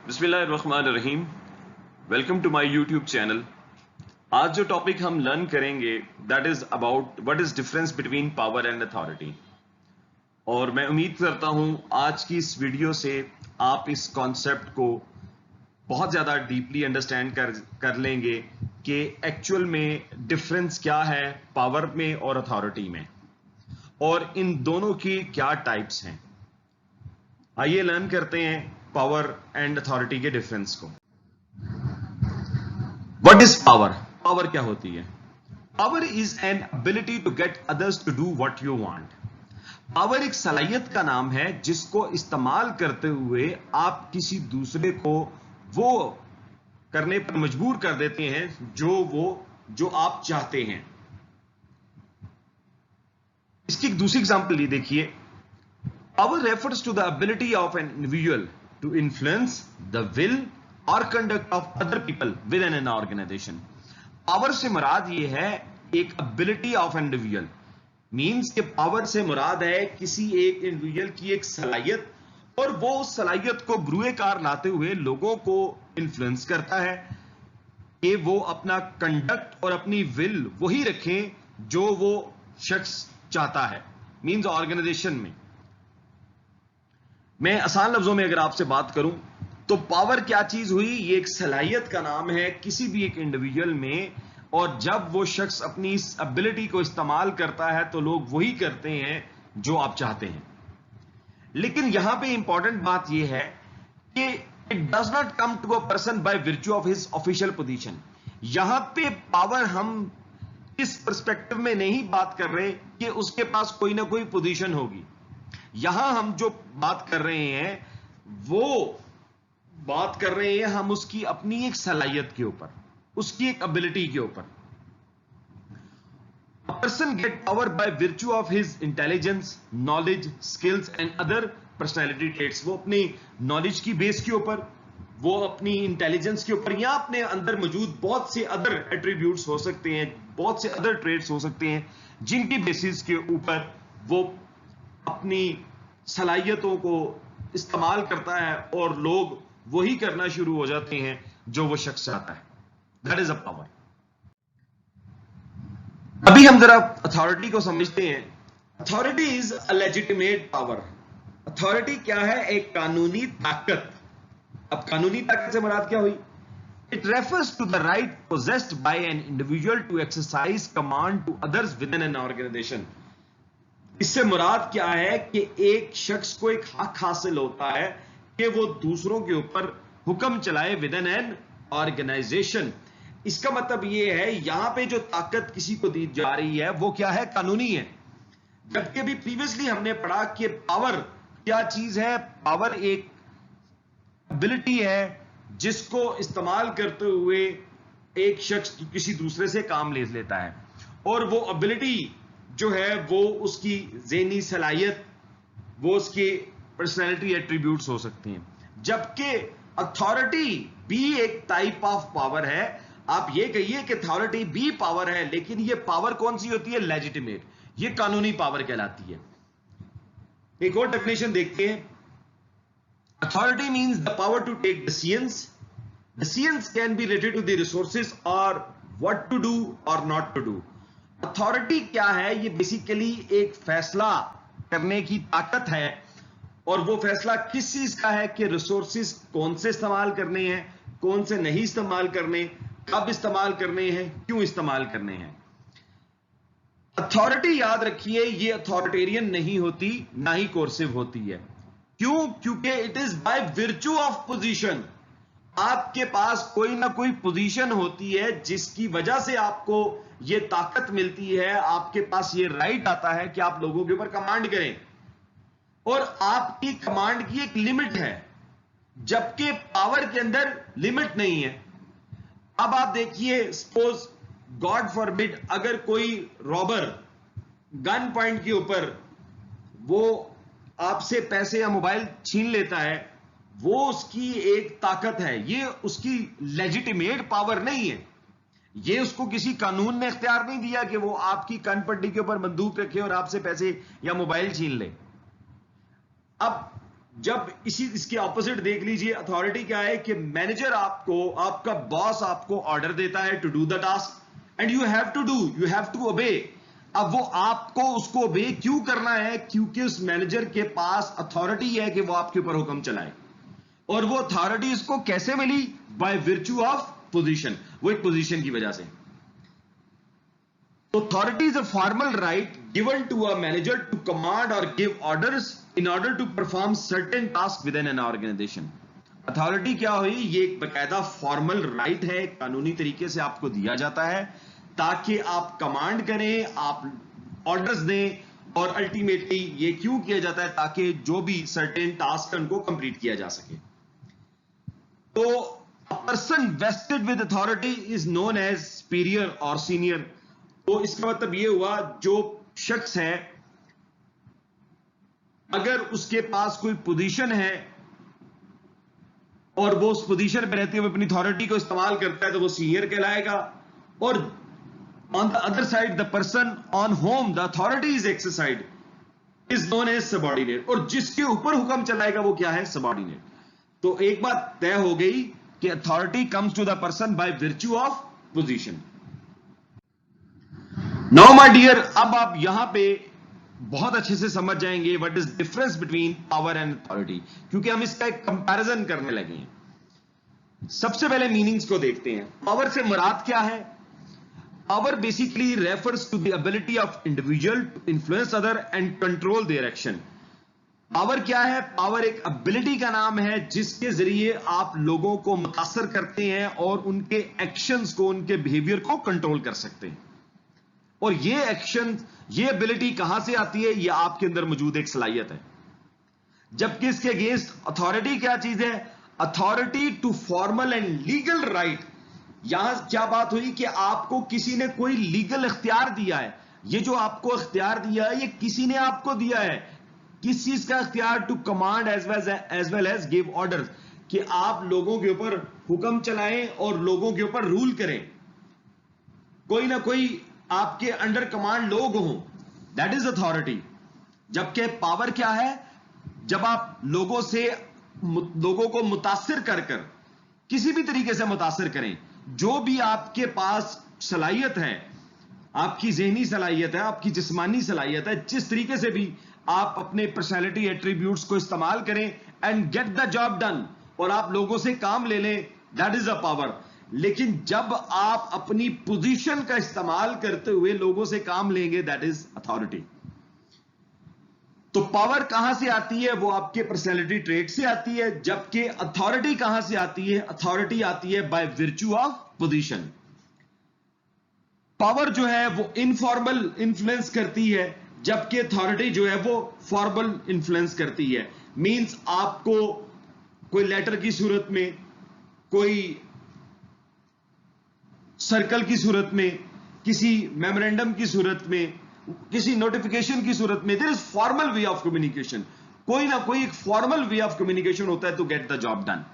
बिस्मिल्लाहिर्रहमानिर्रहीम। Welcome to my YouTube channel. आज जो टॉपिक हम लर्न करेंगे that is about what is difference between power and authority. और मैं उम्मीद करता हूं आज की इस वीडियो से आप इस कॉन्सेप्ट को बहुत ज़्यादा डीपली अंडरस्टैंड कर लेंगे कि एक्चुअल में डिफरेंस क्या है पावर में और अथॉरिटी में, और इन दोनों की क्या टाइप्स हैं। आइए लर्न करते हैं पावर एंड अथॉरिटी के डिफरेंस को। What is power? पावर क्या होती है? Power is an ability to get others to do what you want. Power एक सलाहियत का नाम है जिसको इस्तेमाल करते हुए आप किसी दूसरे को वो करने पर मजबूर कर देते हैं जो आप चाहते हैं। इसकी एक दूसरी एग्जांपल ये देखिए। Power refers to the ability of an individual to influence the will or conduct of other people within an organization. Power से मुराद ये है एक ability of an individual, means कि power से मुराद है किसी एक individual की एक सलाहियत, और वो उस सलाहियत को बरूए कार लाते हुए लोगों को influence करता है कि वो अपना कंडक्ट और अपनी विल वही रखें जो वो शख्स चाहता है, मींस ऑर्गेनाइजेशन में। मैं आसान लफ्जों में अगर आपसे बात करूं तो पावर क्या चीज हुई? ये एक सलाहियत का नाम है किसी भी एक इंडिविजुअल में, और जब वो शख्स अपनी इस एबिलिटी को इस्तेमाल करता है तो लोग वही करते हैं जो आप चाहते हैं। लेकिन यहां पे इंपॉर्टेंट बात यह है कि it does not come to a person by virtue of his official position. यहां पे पावर हम इस पर्सपेक्टिव में नहीं बात कर रहे कि उसके पास कोई ना कोई पोजीशन होगी। यहां हम जो बात कर रहे हैं वो बात कर रहे हैं हम उसकी अपनी एक सलाहियत के ऊपर, उसकी एक एबिलिटी के ऊपर। A person get power by virtue of his intelligence, knowledge, skills and other personality traits। वो अपनी नॉलेज की बेस के ऊपर, वो अपनी इंटेलिजेंस के ऊपर, या अपने अंदर मौजूद बहुत से अदर एट्रीब्यूट्स हो सकते हैं, बहुत से अदर ट्रेट्स हो सकते हैं, जिनकी बेसिस के ऊपर वो अपनी सलाहियतों को इस्तेमाल करता है और लोग वही करना शुरू हो जाते हैं जो वो शख्स चाहता है। That is a power. अभी हम जरा अथॉरिटी को समझते हैं। Authority is a legitimate power. Authority क्या है? एक कानूनी ताकत। अब कानूनी ताकत से मुराद क्या हुई? It refers to the right possessed by an individual to exercise command to others within an organization. इससे मुराद क्या है कि एक शख्स को एक हक हासिल होता है कि वो दूसरों के ऊपर हुक्म चलाए विद इन एन ऑर्गेनाइजेशन। इसका मतलब ये है यहां पे जो ताकत किसी को दी जा रही है वो क्या है? कानूनी है। जबकि भी प्रीवियसली हमने पढ़ा कि पावर क्या चीज है? पावर एक एबिलिटी है जिसको इस्तेमाल करते हुए एक शख्स किसी दूसरे से काम ले लेता है, और वो एबिलिटी जो है वो उसकी ज़हनी सलाहियत, वो उसके पर्सनैलिटी एट्रीब्यूट्स हो सकती हैं। जबकि अथॉरिटी भी एक टाइप ऑफ पावर है। आप ये कहिए कि अथॉरिटी भी पावर है, लेकिन ये पावर कौन सी होती है? लेजिटिमेट। ये कानूनी पावर कहलाती है। एक और डेफिनेशन देखते हैं। Authority means the power to take decisions. Decisions can be related to the resources और व्हाट टू डू और नॉट टू डू। अथॉरिटी क्या है? ये बेसिकली एक फैसला करने की ताकत है, और वो फैसला किस चीज का है कि रिसोर्सेज कौन से इस्तेमाल करने हैं, कौन से नहीं इस्तेमाल करने, कब इस्तेमाल करने हैं, क्यों इस्तेमाल करने हैं। अथॉरिटी याद रखिए ये अथॉरिटेरियन नहीं होती, ना ही कोर्सिव होती है। क्यों? क्योंकि it is by virtue of position. आपके पास कोई ना कोई पोजीशन होती है जिसकी वजह से आपको यह ताकत मिलती है, आपके पास यह राइट आता है कि आप लोगों के ऊपर कमांड करें, और आपकी कमांड की एक लिमिट है, जबकि पावर के अंदर लिमिट नहीं है। अब आप देखिए, सपोज गॉड फॉरबिड अगर कोई रॉबर गन पॉइंट के ऊपर वो आपसे पैसे या मोबाइल छीन लेता है, वो उसकी एक ताकत है, ये उसकी लेजिटिमेट पावर नहीं है। ये उसको किसी कानून ने इख्तियार नहीं दिया कि वो आपकी कन पट्टी के ऊपर बंदूक रखे और आपसे पैसे या मोबाइल छीन ले। अब जब इसके ऑपोजिट देख लीजिए, अथॉरिटी क्या है कि मैनेजर आपको, आपका बॉस आपको ऑर्डर देता है to do the task and you have to obey. अब वो आपको उसको ओबे क्यों करना है? क्योंकि उस मैनेजर के पास अथॉरिटी है कि वो आपके ऊपर हुक्म चलाए, और वो अथॉरिटी इसको कैसे मिली? बाय विर्च्यू ऑफ पोजीशन, वो एक पोजीशन की वजह से। Authority is a formal right given to a manager to command or give orders in order to perform certain tasks within an organization. Authority क्या हुई? ये एक बकायदा फॉर्मल राइट है, कानूनी तरीके से आपको दिया जाता है ताकि आप कमांड करें, आप ऑर्डर्स दें, और अल्टीमेटली ये क्यों किया जाता है? ताकि जो भी सर्टेन टास्क है उनको कंप्लीट किया जा सके। तो a person vested with authority is known as superior or senior। तो इसका मतलब ये हुआ, जो शख्स है अगर उसके पास कोई पोजीशन है और वो उस पोजीशन पे रहते हुए अपनी अथॉरिटी को इस्तेमाल करता है तो वो सीनियर कहलाएगा। और on the other side the person on whom the authority is exercised is known as subordinate. और जिसके ऊपर हुक्म चलाएगा वो क्या है? सबऑर्डिनेट। तो एक बात तय हो गई कि authority comes to the person by virtue of position. Now my dear, अब आप यहां पे बहुत अच्छे से समझ जाएंगे what is difference between power and authority, क्योंकि हम इसका एक कंपैरिजन करने लगे हैं। सबसे पहले मीनिंग्स को देखते हैं। पावर से मुराद क्या है? Power basically refers to the ability of individual to influence other and control their action. Power क्या है? पावर एक एबिलिटी का नाम है जिसके जरिए आप लोगों को मुतासर करते हैं और उनके एक्शंस को, उनके बिहेवियर को कंट्रोल कर सकते हैं। और ये एक्शन, ये एबिलिटी कहां से आती है? ये आपके अंदर मौजूद एक सलाहियत है। जबकि इसके अगेंस्ट अथॉरिटी क्या चीज है? Authority to formal and legal right. यहां क्या बात हुई कि आपको किसी ने कोई लीगल इख्तियार दिया है। ये जो आपको इख्तियार दिया है, ये किसी ने आपको दिया है। किस चीज का इख्तियार? To command as well as give order, कि आप लोगों के ऊपर हुक्म चलाएं और लोगों के ऊपर रूल करें। कोई ना कोई आपके अंडर कमांड लोग हों, दैट इज अथॉरिटी। जबकि पावर क्या है? जब आप लोगों को मुतासिर कर किसी भी तरीके से मुतासिर करें, जो भी आपके पास सलाहियत है, आपकी ज़हनी सलाहियत है, आपकी जिस्मानी सलाहियत है, जिस तरीके से भी आप अपने पर्सनैलिटी एट्रीब्यूट्स को इस्तेमाल करें and gate the job done, और आप लोगों से काम ले लें, दैट इज अ पावर। लेकिन जब आप अपनी पोजीशन का इस्तेमाल करते हुए लोगों से काम लेंगे, दैट इज अथॉरिटी। तो पावर कहां से आती है? वो आपके पर्सनैलिटी ट्रेट से आती है। जबकि अथॉरिटी कहां से आती है? अथॉरिटी आती है bye virtue of position. Power जो है वो इनफॉर्मल इन्फ्लुएंस करती है, जबकि अथॉरिटी जो है वो फॉर्मल इन्फ्लुएंस करती है। मींस आपको कोई लेटर की सूरत में, कोई सर्कल की सूरत में, किसी मेमोरेंडम की सूरत में, किसी नोटिफिकेशन की सूरत में, there is formal way of communication. कोई ना कोई एक फॉर्मल वे ऑफ कम्युनिकेशन होता है to get the job done.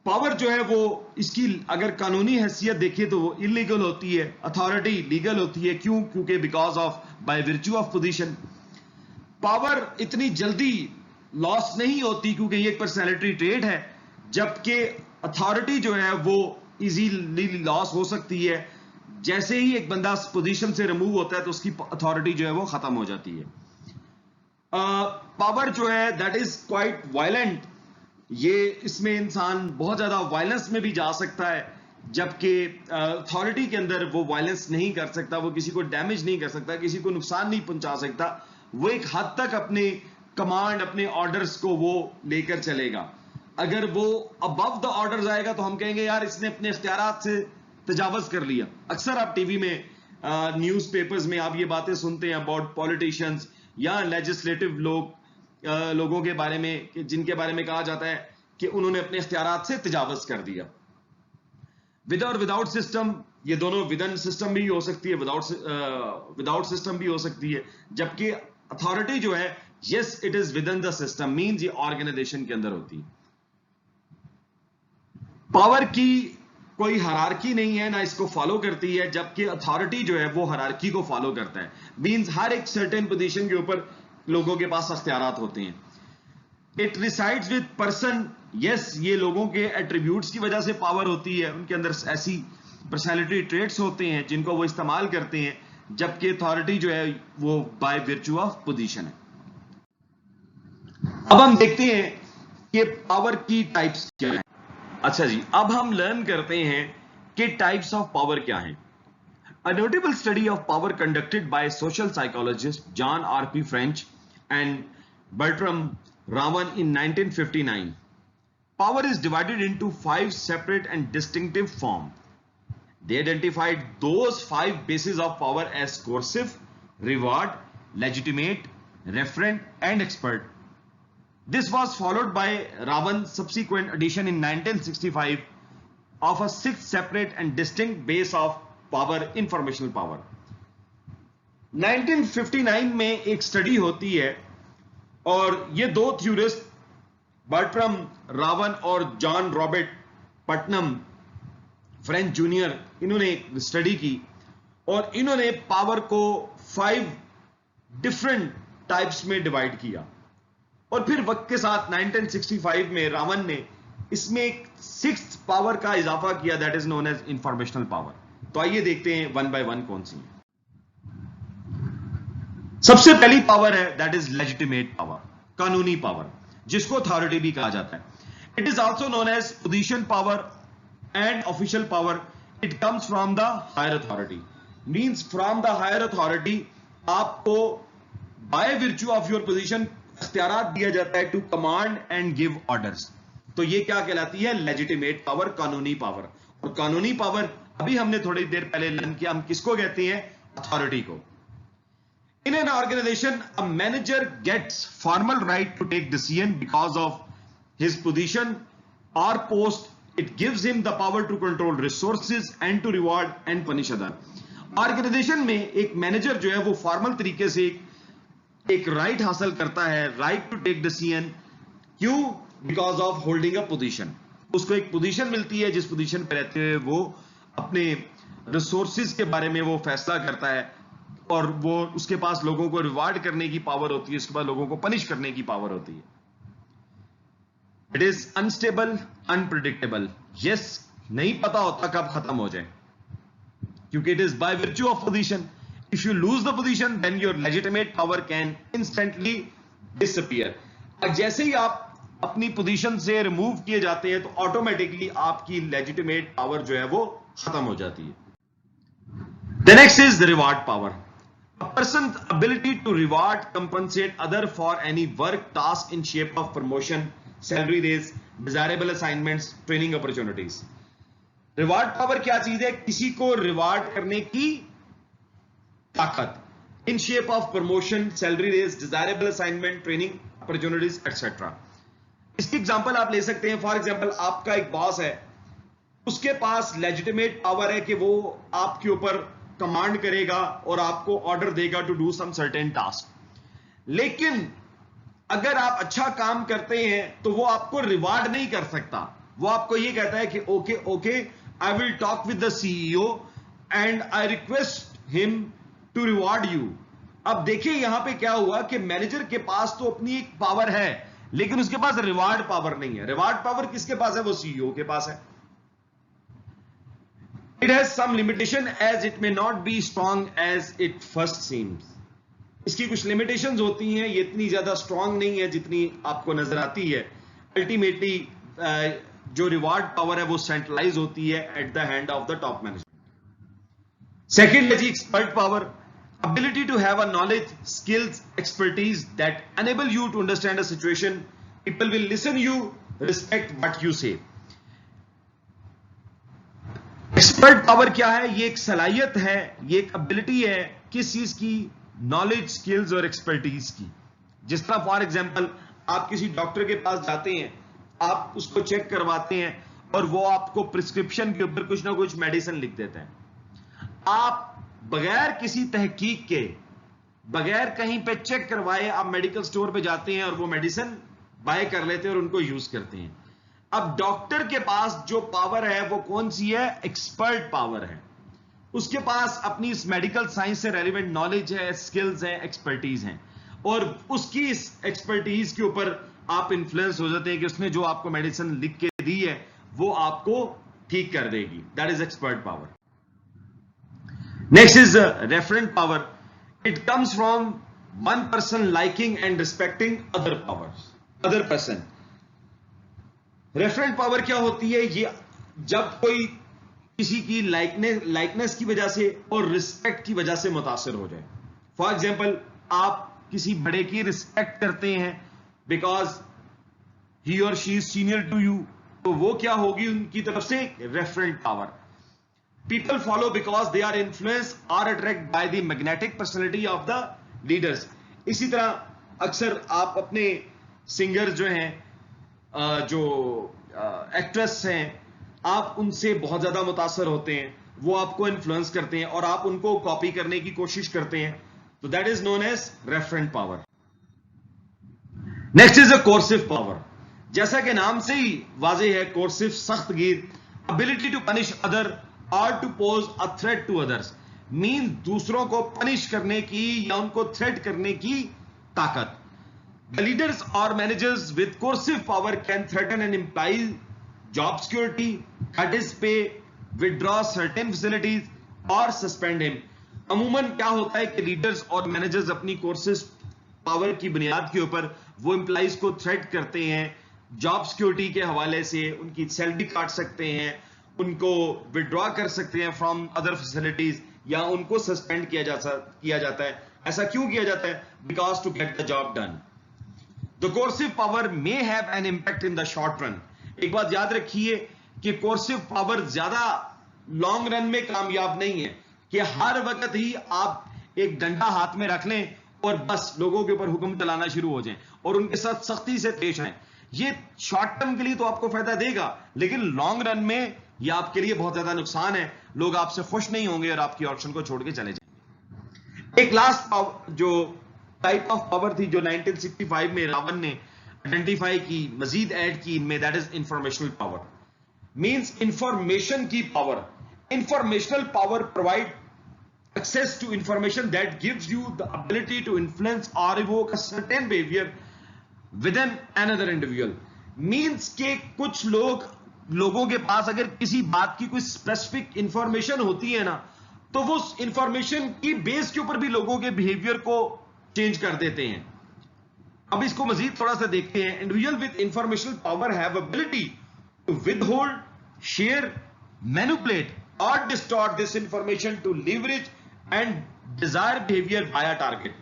Power जो है वो, इसकी अगर कानूनी हैसियत देखें तो वो इलीगल होती है, अथॉरिटी लीगल होती है। क्यों? क्योंकि because of by virtue of position. Power इतनी जल्दी लॉस नहीं होती क्योंकि ये एक पर्सनैलिटी ट्रेट है, जबकि अथॉरिटी जो है वो इजीली लॉस हो सकती है। जैसे ही एक बंदा पोजीशन से रिमूव होता है तो उसकी अथॉरिटी जो है वो खत्म हो जाती है। पावर जो है दैट इज क्वाइट वायलेंट। ये इसमें इंसान बहुत ज्यादा वायलेंस में भी जा सकता है, जबकि अथॉरिटी के अंदर वो वायलेंस नहीं कर सकता, वो किसी को डैमेज नहीं कर सकता, किसी को नुकसान नहीं पहुंचा सकता। वो एक हद तक अपने कमांड, अपने ऑर्डर्स को वो लेकर चलेगा। अगर वो अबव द ऑर्डर्स आएगा तो हम कहेंगे यार इसने अपने इख्तियारात से तजावज कर लिया। अक्सर आप टीवी में, न्यूज़पेपर्स में आप ये बातें सुनते हैं अबाउट पॉलिटिशियंस या लेजिस्लेटिव लोगों के बारे में, जिनके बारे में कहा जाता है कि उन्होंने अपने इख्तियारात से तजावज कर दिया। विद और विदाउट सिस्टम, ये दोनों विद सिस्टम भी हो सकती है, विदाउट सिस्टम भी हो सकती है। जबकि अथॉरिटी जो है, yes it is with in the system, means ये ऑर्गेनाइजेशन के अंदर होती है। पावर की कोई हायरार्की नहीं है, ना इसको फॉलो करती है, जबकि अथॉरिटी जो है वो हायरार्की को फॉलो करता है। मींस हर एक सर्टेन पोजीशन के ऊपर लोगों के पास अख्तियारात होते हैं। It resides with person, yes ये लोगों के एट्रीब्यूट्स की वजह से पावर होती है, उनके अंदर ऐसी पर्सनैलिटी ट्रेट्स होते हैं जिनको वो इस्तेमाल करते हैं, जबकि अथॉरिटी जो है वो बाय वर्च्यू ऑफ पोजीशन है। अब हम देखते हैं कि पावर की टाइप्स क्या है। अच्छा जी, अब हम लर्न करते हैं कि टाइप्स ऑफ पावर क्या है। A notable study of power conducted by social psychologist John R.P. French and Bertram Ravan in 1959. Power is divided into 5 separate and distinctive forms. They identified those 5 bases of power as coercive, reward, legitimate, referent, and expert. This was followed by Ravan's subsequent addition in 1965 of a 6th separate and distinct base of power, informational power. 1959 में एक study होती है और ये दो theorist Bertram Ravan और John Robert Putnam French junior, इन्होंने एक स्टडी की और इन्होंने पावर को 5 डिफरेंट टाइप्स में डिवाइड किया और फिर वक्त के साथ 1965 में रावन ने इसमें एक 6th पावर का इजाफा किया, that is known as informational power. तो आइए देखते हैं 1 बाय 1 कौन सी है। सबसे पहली पावर है दैट इज लेजिटिमेट पावर, कानूनी पावर, जिसको अथॉरिटी भी कहा जाता है। It is also known as position power and official power. It comes from the higher authority, means from the higher authority आपको by virtue of your position इख्तियारात दिया जाता है to command and give orders. तो ये क्या कहलाती है? लेजिटिमेट पावर, कानूनी पावर। और कानूनी पावर अभी हमने थोड़ी देर पहले लर्न किया, हम किसको कहते हैं? अथॉरिटी को। In an organization a manager gets formal right to take decision because of his position और post. It gives him the power to control resources and to reward and punish other. Organization में एक manager जो है वो formal तरीके से एक right हासिल करता है, राइट टू टेक डिसीजन। क्यों? Because of holding a position. उसको एक पोजीशन मिलती है जिस पोजीशन पे रहते हुए वो अपने रिसोर्सेज के बारे में वो फैसला करता है और वो उसके पास लोगों को रिवार्ड करने की पावर होती है, उसके पास लोगों को पनिश करने की पावर होती है। It is unstable, unpredictable. Yes, नहीं पता होता कब खत्म हो जाए, क्योंकि it is by virtue of position. If you lose the position then your legitimate power can instantly disappear. और जैसे ही आप अपनी पोजीशन से रिमूव किए जाते हैं तो ऑटोमेटिकली आपकी लेजिटिमेट पावर जो है वो खत्म हो जाती है। The next is the reward power. A person's ability to reward, compensate other for any work, task in shape of promotion, salary raise, desirable assignments, training opportunities. Reward power क्या चीज है? किसी को रिवार्ड करने की ताकत, in shape of promotion, salary raise, desirable assignment, training opportunities etcetera. इसकी example आप ले सकते हैं। फॉर एग्जांपल, आपका एक बॉस है, उसके पास लेजिटिमेट पावर है कि वो आपके ऊपर कमांड करेगा और आपको ऑर्डर देगा to do some certain task. लेकिन अगर आप अच्छा काम करते हैं तो वो आपको रिवार्ड नहीं कर सकता। वो आपको ये कहता है कि okay okay, I will talk with the CEO and I request him to reward you. अब देखिए यहां पे क्या हुआ कि मैनेजर के पास तो अपनी एक पावर है लेकिन उसके पास रिवार्ड पावर नहीं है। रिवार्ड पावर किसके पास है? वो सीईओ के पास है। It has some limitation as it may not be strong as it first seems. इसकी कुछ लिमिटेशंस होती हैं, ये इतनी ज्यादा स्ट्रॉन्ग नहीं है जितनी आपको नजर आती है। अल्टीमेटली जो रिवार्ड पावर है वो सेंट्रलाइज होती है at the hand of the top management. Second है जी expert power. Ability to have a knowledge, skills, expertise that enable you to understand a situation. People will listen you, respect what you say. Expert power क्या है? ये एक सलाहियत है, ये एक एबिलिटी है किस चीज की? नॉलेज, स्किल्स और एक्सपर्टीज की। जिस तरह फॉर एग्जांपल आप किसी डॉक्टर के पास जाते हैं, आप उसको चेक करवाते हैं और वो आपको प्रिस्क्रिप्शन के ऊपर कुछ ना कुछ मेडिसिन लिख देते हैं। आप बगैर किसी तहकीक के, बगैर कहीं पे चेक करवाए आप मेडिकल स्टोर पे जाते हैं और वो मेडिसिन बाय कर लेते हैं और उनको यूज करते हैं। अब डॉक्टर के पास जो पावर है वो कौन सी है? एक्सपर्ट पावर है। उसके पास अपनी इस मेडिकल साइंस से रेलिवेंट नॉलेज है, स्किल्स है, एक्सपर्टीज है और उसकी इस एक्सपर्टीज के ऊपर आप इन्फ्लुएंस हो जाते हैं कि उसने जो आपको मेडिसिन लिख के दी है वो आपको ठीक कर देगी. That is expert power. Next is referent power. It comes from one person liking and respecting other person. Referent power क्या होती है? ये जब कोई किसी की लाइकनेस की वजह से और रिस्पेक्ट की वजह से मुतासिर हो जाए. फॉर एग्जाम्पल, आप किसी बड़े की रिस्पेक्ट करते हैं बिकॉज ही और she is senior to you, तो वो क्या होगी उनकी तरफ से? Referent power. People follow because they are influence और attract by the magnetic personality of the leaders. इसी तरह अक्सर आप अपने सिंगर जो हैं, जो एक्ट्रेस हैं, आप उनसे बहुत ज्यादा मुतासर होते हैं, वो आपको इन्फ्लुएंस करते हैं और आप उनको कॉपी करने की कोशिश करते हैं. तो that is known as referent power. Next is a coercive power. जैसा कि नाम से ही वाज़ेह है, कोर्सिव सख्तगीर. एबिलिटी टू पनिश अदर और to pose a threat to others. Mean दूसरों को पनिश करने की या उनको थ्रेट करने की ताकत. The leaders or managers with coercive power can threaten and imply job security, cut his pay, withdraw certain facilities or suspend him. अमूमन क्या होता है कि लीडर्स और मैनेजर्स अपनी कोर्सिव पावर की बुनियाद के ऊपर वो एम्प्लॉइज को थ्रेट करते हैं, जॉब सिक्योरिटी के हवाले से उनकी सैलरी काट सकते हैं, उनको विड्रॉ कर सकते हैं फ्रॉम अदर फैसिलिटीज, या उनको सस्पेंड किया जाता है. ऐसा क्यों किया जाता है? Because to get the job done. The coercive power may have an impact in the short run. एक बात याद रखिए कि coercive power ज्यादा लॉन्ग रन में कामयाब नहीं है कि हर वक्त ही आप एक डंडा हाथ में रख लें और बस लोगों के ऊपर हुक्म चलाना शुरू हो जाएं और उनके साथ सख्ती से पेश आएं. ये शॉर्ट टर्म के लिए तो आपको फायदा देगा, लेकिन लॉन्ग रन में ये आपके लिए बहुत ज्यादा नुकसान है. लोग आपसे खुश नहीं होंगे और आपकी ऑप्शन को छोड़ के चले जाएंगे. एक लास्ट जो टाइप ऑफ पावर थी जो 1965 में रावण ने आइडेंटिफाई की, मजीद ऐड की इनमें, that is informational power. Means information की power. Informational power provide access to information that gives you the ability to influence और revoke a certain behaviour with an another individual. Means के कुछ लोगों के पास अगर किसी बात की कोई स्पेसिफिक इंफॉर्मेशन होती है ना, तो वो इंफॉर्मेशन की बेस के ऊपर भी लोगों के बिहेवियर को चेंज कर देते हैं. अब इसको मजीद थोड़ा सा देखते हैं. Individual with informational power have ability to withhold, share, manipulate और distort this information to leverage and desire behaviour by a target.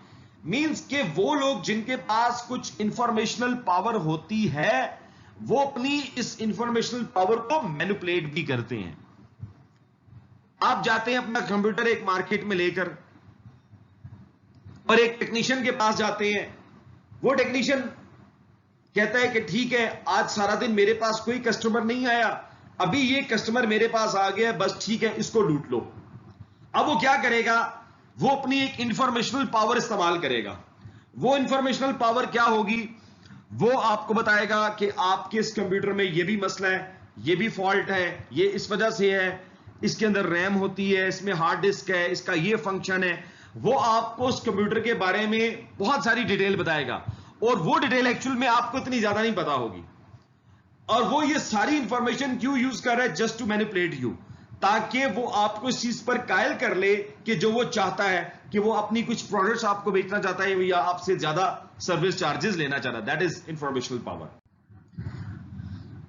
Means के वो लोग जिनके पास कुछ इंफॉर्मेशनल पावर होती है, वो अपनी इस इंफॉर्मेशनल पावर को मैनिपुलेट भी करते हैं. आप जाते हैं अपना कंप्यूटर एक मार्केट में लेकर और एक टेक्नीशियन के पास जाते हैं. वो टेक्नीशियन कहता है कि ठीक है, आज सारा दिन मेरे पास कोई कस्टमर नहीं आया, अभी ये कस्टमर मेरे पास आ गया, बस ठीक है, इसको लूट लो. अब वो क्या करेगा? वो अपनी एक इंफॉर्मेशनल पावर इस्तेमाल करेगा. वो इंफॉर्मेशनल पावर क्या होगी? वो आपको बताएगा कि आपके इस कंप्यूटर में ये भी मसला है, ये भी फॉल्ट है, ये इस वजह से है, इसके अंदर रैम होती है, इसमें हार्ड डिस्क है, इसका ये फंक्शन है. वो आपको उस कंप्यूटर के बारे में बहुत सारी डिटेल बताएगा और वो डिटेल एक्चुअल में आपको इतनी ज्यादा नहीं पता होगी. और वो ये सारी इंफॉर्मेशन क्यों यूज कर रहा है? जस्ट टू मैनिपुलेट यू, ताकि वो आपको इस चीज पर कायल कर ले कि जो वो चाहता है कि वो अपनी कुछ प्रोडक्ट्स आपको बेचना चाहता है या आपसे ज्यादा सर्विस चार्जेस लेना चाहता है. That is informational power.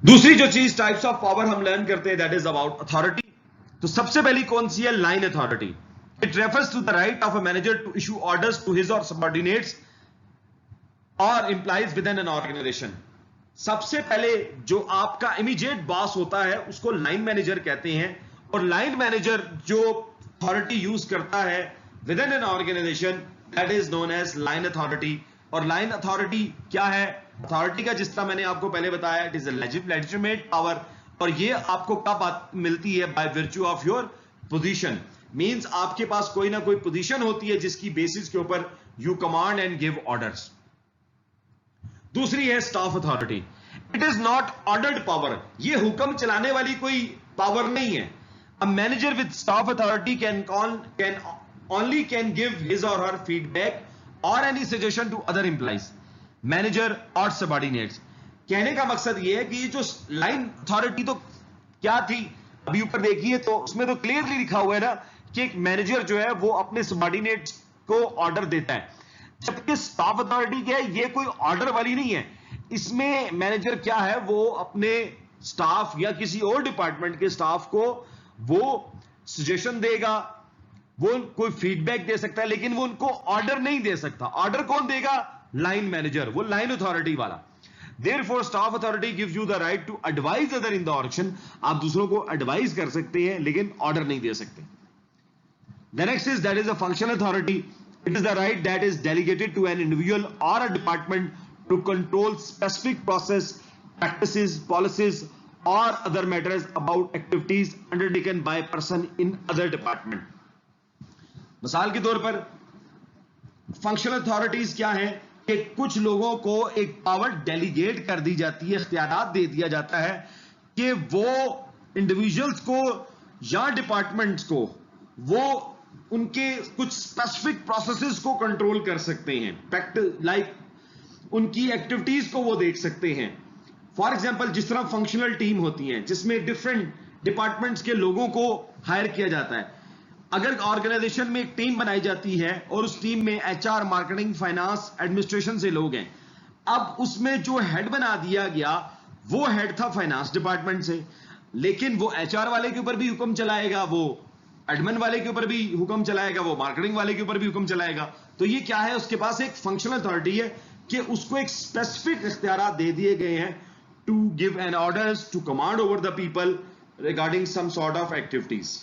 दूसरी जो चीज टाइप्स ऑफ पावर हम लर्न करते हैं, दैट इज अबाउट अथॉरिटी. तो सबसे पहली कौन सी है? Line authority. It refers to the right of a manager to issue orders to his or subordinates or employees within an organization. सबसे पहले जो आपका इमीडिएट बॉस होता है उसको लाइन मैनेजर कहते हैं, और लाइन मैनेजर जो अथॉरिटी यूज करता है within an organization, that is known as line authority. और लाइन अथॉरिटी क्या है? अथॉरिटी का जिस तरह मैंने आपको पहले बताया, it is a legitimate power, और ये आपको कब मिलती है? Bye virtue of your position. Means आपके पास कोई ना कोई पोजीशन होती है जिसकी बेसिस के ऊपर you command and give orders. दूसरी है staff authority. It is not ordered power. ये हुक्म चलाने वाली कोई पावर नहीं है. A manager with staff authority can only give his और हर फीडबैक और any suggestion to other employees. Manager और सबॉर्डिनेट्स। कहने का मकसद यह है कि ये जो लाइन अथॉरिटी तो क्या थी, अभी ऊपर देखिए तो उसमें तो क्लियरली लिखा हुआ है ना कि एक मैनेजर जो है वो अपने सबॉर्डिनेट्स को ऑर्डर देता है, जबकि स्टाफ अथॉरिटी क्या है, ये कोई ऑर्डर वाली नहीं है। इसमें मैनेजर क्या है, वो अपने स्टाफ या किसी और डिपार्टमेंट के स्टाफ को वो सजेशन देगा, वो कोई फीडबैक दे सकता है, लेकिन वो उनको ऑर्डर नहीं दे सकता। ऑर्डर कौन देगा? लाइन मैनेजर, वो लाइन अथॉरिटी वाला। Therefore, staff authority gives you the right to advise other in the auction. आप दूसरों को एडवाइस कर सकते हैं लेकिन ऑर्डर नहीं दे सकते। The next is that is a functional authority. It is the right that is delegated to an individual or a department to control specific process, practices, policies, or other matters about activities undertaken by a person in other department. मिसाल के तौर पर functional authorities क्या है कि कुछ लोगों को एक पावर डेलीगेट कर दी जाती है, इख्तियारात दे दिया जाता है कि वो इंडिविजुअल्स को या डिपार्टमेंट्स को वो उनके कुछ स्पेसिफिक प्रोसेसेस को कंट्रोल कर सकते हैं, लाइक उनकी एक्टिविटीज को वो देख सकते हैं। फॉर एग्जांपल, जिस तरह फंक्शनल टीम होती है जिसमें डिफरेंट डिपार्टमेंट्स के लोगों को हायर किया जाता है। अगर ऑर्गेनाइजेशन में एक टीम बनाई जाती है और उस टीम में एचआर, मार्केटिंग, फाइनेंस, एडमिनिस्ट्रेशन से लोग हैं, अब उसमें जो हेड बना दिया गया वो हेड था फाइनेंस डिपार्टमेंट से, लेकिन वो एचआर वाले के ऊपर भी हुक्म चलाएगा, वो एडमिन वाले के ऊपर भी हुक्म चलाएगा, वो मार्केटिंग वाले के ऊपर भी हुक्म चलाएगा। तो ये क्या है, उसके पास एक फंक्शनल अथॉरिटी है कि उसको एक स्पेसिफिक इख्तियारात दे दिए गए हैं to give an orders, to command over the people regarding some sort of activities.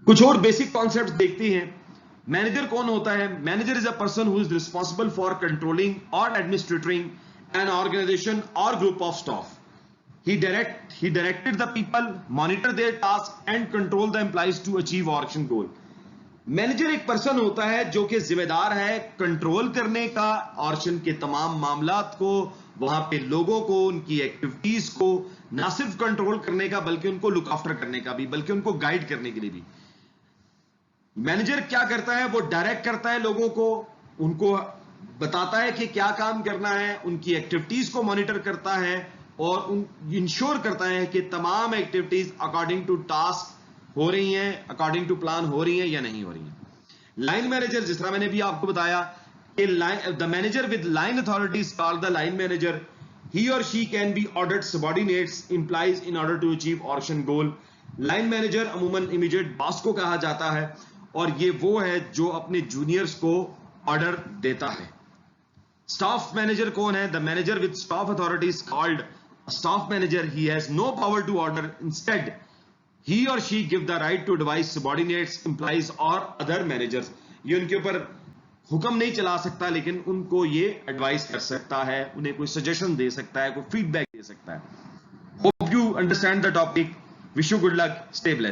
कुछ और बेसिक कॉन्सेप्ट देखते हैं। मैनेजर कौन होता है? Manager is a person who is responsible for controlling और एडमिनिस्ट्रेटिंग एन ऑर्गेनाइजेशन और group of staff. He directed the people, monitor their tasks and control the employees to achieve auction goal. Manager एक person होता है जो कि जिम्मेदार है control करने का ऑक्शन के तमाम मामलात को, वहां पे लोगों को, उनकी एक्टिविटीज को ना सिर्फ कंट्रोल करने का बल्कि उनको लुक आफ्टर करने का भी, बल्कि उनको गाइड करने के लिए भी। मैनेजर क्या करता है? वो डायरेक्ट करता है लोगों को, उनको बताता है कि क्या काम करना है, उनकी एक्टिविटीज को मॉनिटर करता है और इंश्योर करता है कि तमाम एक्टिविटीज अकॉर्डिंग टू टास्क हो रही हैं, अकॉर्डिंग टू प्लान हो रही हैं या नहीं हो रही हैं। लाइन मैनेजर, जिस तरह मैंने भी आपको बताया कि the manager with line authorities called the line manager. He और she can be ordered subordinates employees in order to achieve auction goal. Line manager अमूमन इमीडिएट बॉस को कहा जाता है और ये वो है जो अपने जूनियर्स को ऑर्डर देता है। स्टाफ मैनेजर कौन है? The manager with staff authorities called staff manager. He has no power to order. Instead, he or she give the right to advise subordinates, employees or other managers. ये उनके ऊपर हुक्म नहीं चला सकता, लेकिन उनको ये एडवाइस कर सकता है, उन्हें कोई सजेशन दे सकता है, कोई फीडबैक दे सकता है। Hope you understand the topic. Wish you good luck. Stay blessed.